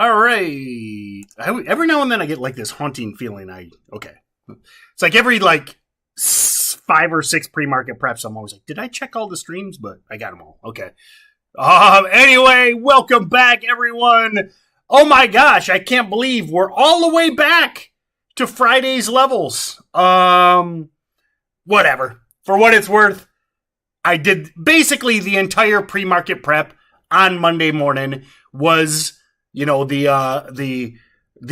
All right. Every now and then I get like this haunting feeling. It's like every 5 or 6 pre-market preps, I'm always like, did I check all the streams? But I got them all. Okay. Anyway, welcome back, everyone. Oh my gosh, I can't believe we're all the way back to Friday's levels. Whatever. For what it's worth, I did basically the entire pre-market prep on Monday morning was, the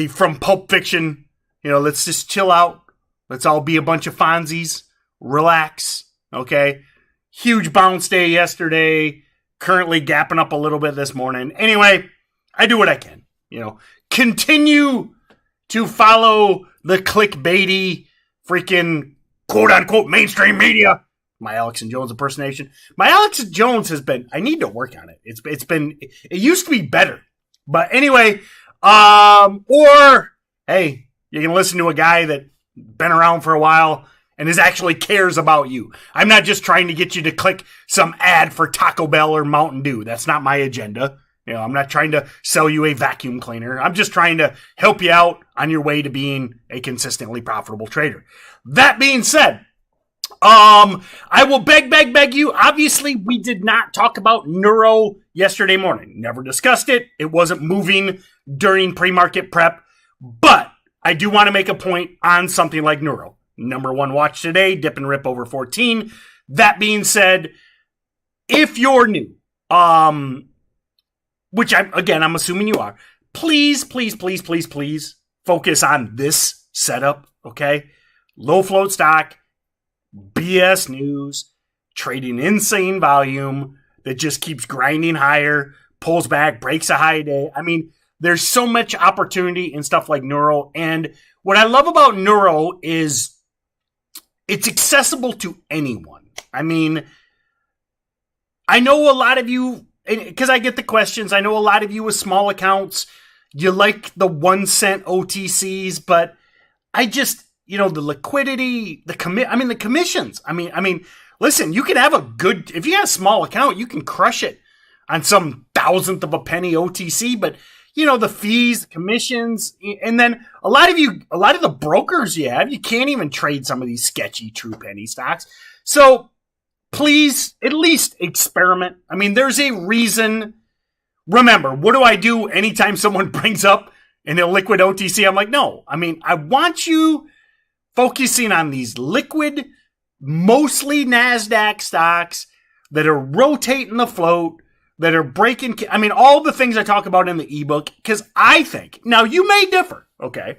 from Pulp Fiction, let's just chill out. Let's all be a bunch of Fonzies. Relax. Okay. Huge bounce day yesterday. Currently gapping up a little bit this morning. Anyway, I do what I can. Continue to follow the clickbaity freaking quote-unquote mainstream media. My Alex and Jones impersonation. My Alex and Jones has been, I need to work on it. It used to be better. But anyway, or, hey, you can listen to a guy that's been around for a while and actually cares about you. I'm not just trying to get you to click some ad for Taco Bell or Mountain Dew. That's not my agenda. I'm not trying to sell you a vacuum cleaner. I'm just trying to help you out on your way to being a consistently profitable trader. That being said, I will beg you. Obviously, we did not talk about NURO yesterday morning. Never discussed it. It wasn't moving during pre-market prep. But I do want to make a point on something like NURO. Number one watch today, dip and rip over 14. That being said, if you're new, which I'm assuming you are, please focus on this setup, okay? Low float stock, BS news, trading insane volume that just keeps grinding higher, pulls back, breaks a high day. I mean, there's so much opportunity in stuff like NURO. And what I love about NURO is it's accessible to anyone. I mean, I know a lot of you, because I get the questions, I know a lot of you with small accounts, you like the 1 cent OTCs, but I just, the liquidity, the commissions. I mean, listen, you can have if you have a small account, you can crush it on some thousandth of a penny OTC, but the fees, the commissions, and then a lot of the brokers you can't even trade some of these sketchy true penny stocks. So please at least experiment. I mean, there's a reason. Remember, what do I do anytime someone brings up an illiquid OTC? I'm like, no. I mean, I want you focusing on these liquid, mostly NASDAQ stocks that are rotating the float, that are breaking, all the things I talk about in the ebook, because I think, now you may differ, okay?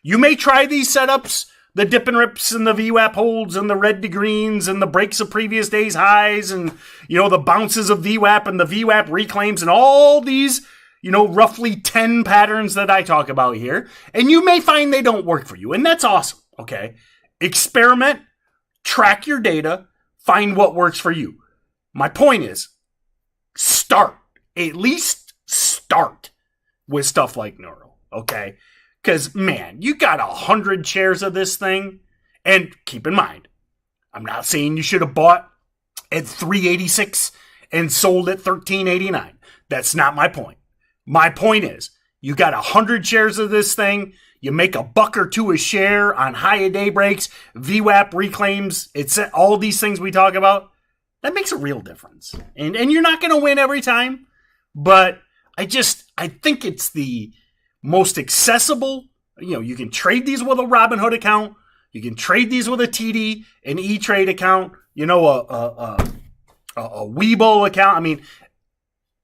You may try these setups, the dip and rips and the VWAP holds and the red to greens and the breaks of previous day's highs and, the bounces of VWAP and the VWAP reclaims and all these, roughly 10 patterns that I talk about here. And you may find they don't work for you. And that's awesome, okay? Experiment, track your data, find what works for you. My point is, at least start with stuff like NURO, okay? Because, man, you got 100 shares of this thing. And keep in mind, I'm not saying you should have bought at $3.86 and sold at $13.89. That's not my point. My point is, you got 100 shares of this thing. You make $1 or $2 a share on high day breaks, VWAP reclaims. It's all these things we talk about. That makes a real difference. And you're not going to win every time, but I think it's the most accessible. You can trade these with a Robinhood account. You can trade these with a TD, an E-Trade account, a Webull account. I mean,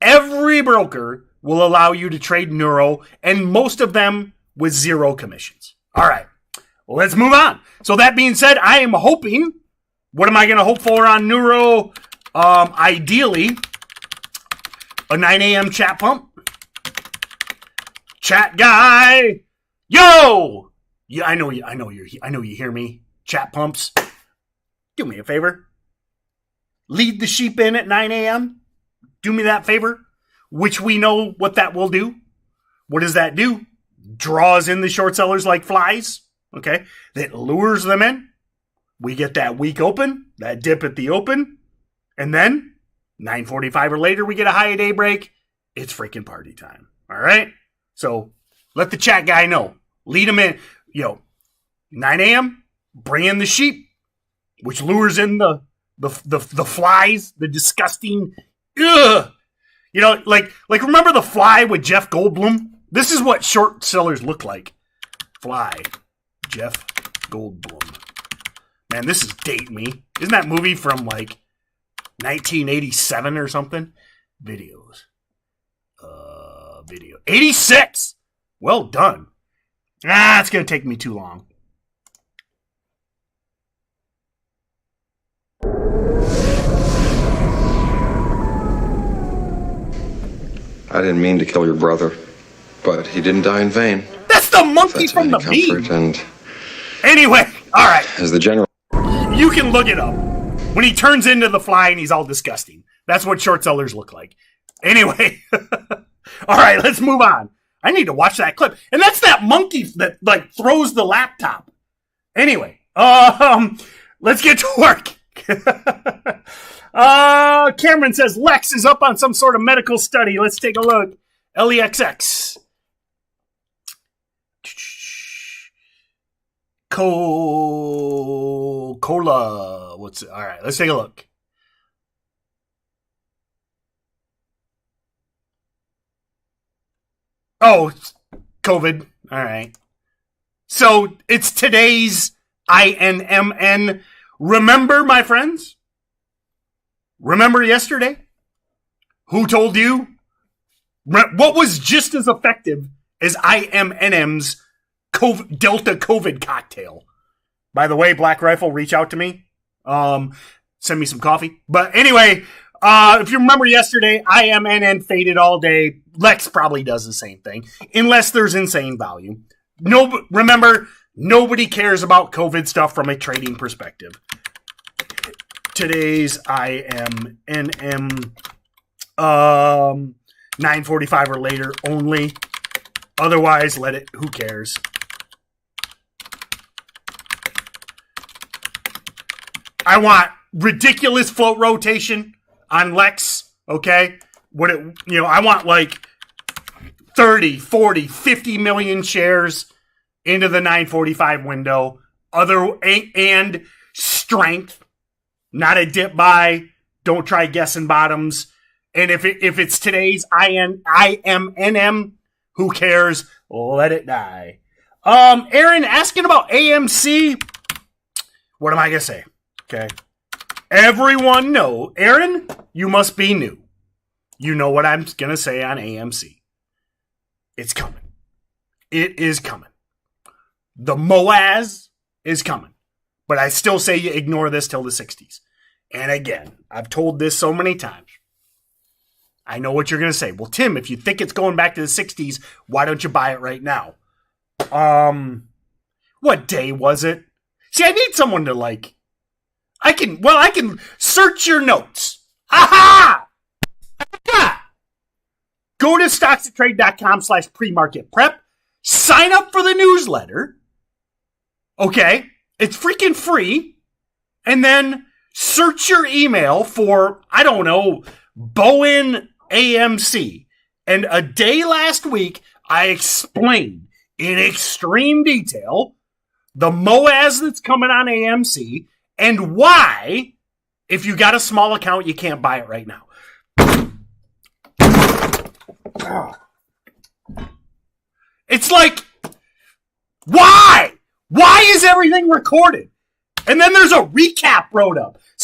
every broker will allow you to trade NURO, and most of them with 0 commissions. All right, let's move on. So that being said, I am hoping. What am I going to hope for on NURO? Ideally, a 9 a.m. chat pump. Chat guy, yo! Yeah, I know you hear me. Chat pumps. Do me a favor. Lead the sheep in at 9 a.m. Do me that favor, which we know what that will do. What does that do? Draws in the short sellers like flies. Okay, that lures them in. We get that week open, that dip at the open, and then 9:45 or later, we get a high day break. It's freaking party time. All right? So let the chat guy know. Lead him in. 9 a.m., bring in the sheep, which lures in the flies, the disgusting, ugh. Like remember the fly with Jeff Goldblum? This is what short sellers look like. Fly, Jeff Goldblum. Man, this is dating me. Isn't that movie from like 1987 or something? Videos. Video. 86! Well done. It's going to take me too long. I didn't mean to kill your brother, but he didn't die in vain. That's the monkey from the meme. And anyway, all right. As the general, you can look it up. When he turns into the fly and he's all disgusting. That's what short sellers look like. Anyway, all right, let's move on. I need to watch that clip. And that's that monkey that like throws the laptop. Anyway, let's get to work. Cameron says Lex is up on some sort of medical study. Let's take a look. LEXX. Cola. What's it? All right, let's take a look. Oh, COVID. All right. So it's today's INMN. Remember, my friends? Remember yesterday? Who told you? What was just as effective as IMNM's Delta COVID cocktail? By the way, Black Rifle, reach out to me. Send me some coffee. But anyway, if you remember yesterday, IMNN faded all day. Lex probably does the same thing, unless there's insane value. Remember, nobody cares about COVID stuff from a trading perspective. Today's IMNM 9:45 or later only. Otherwise, let it. Who cares? I want ridiculous float rotation on Lex. Okay, I want like 30, 40, 50 million shares into the 9:45 window. And strength. Not a dip buy. Don't try guessing bottoms. And if it's today's IMNM, who cares? Let it die. Aaron asking about AMC. What am I gonna say? Okay. Everyone know. Aaron, you must be new. You know what I'm gonna say on AMC. It's coming. It is coming. The Moaz is coming. But I still say you ignore this till the 60s. And again, I've told this so many times. I know what you're going to say. Well, Tim, if you think it's going back to the 60s, why don't you buy it right now? What day was it? See, I need someone to I can search your notes. Aha! Go to StocksToTrade.com/premarketprep. Sign up for the newsletter. Okay? It's freaking free. And then search your email for, I don't know, Bowen AMC. And a day last week, I explained in extreme detail the Moaz that's coming on AMC and why, if you got a small account, you can't buy it right now. It's like, why? Why is everything recorded? And then there's a recap wrote up.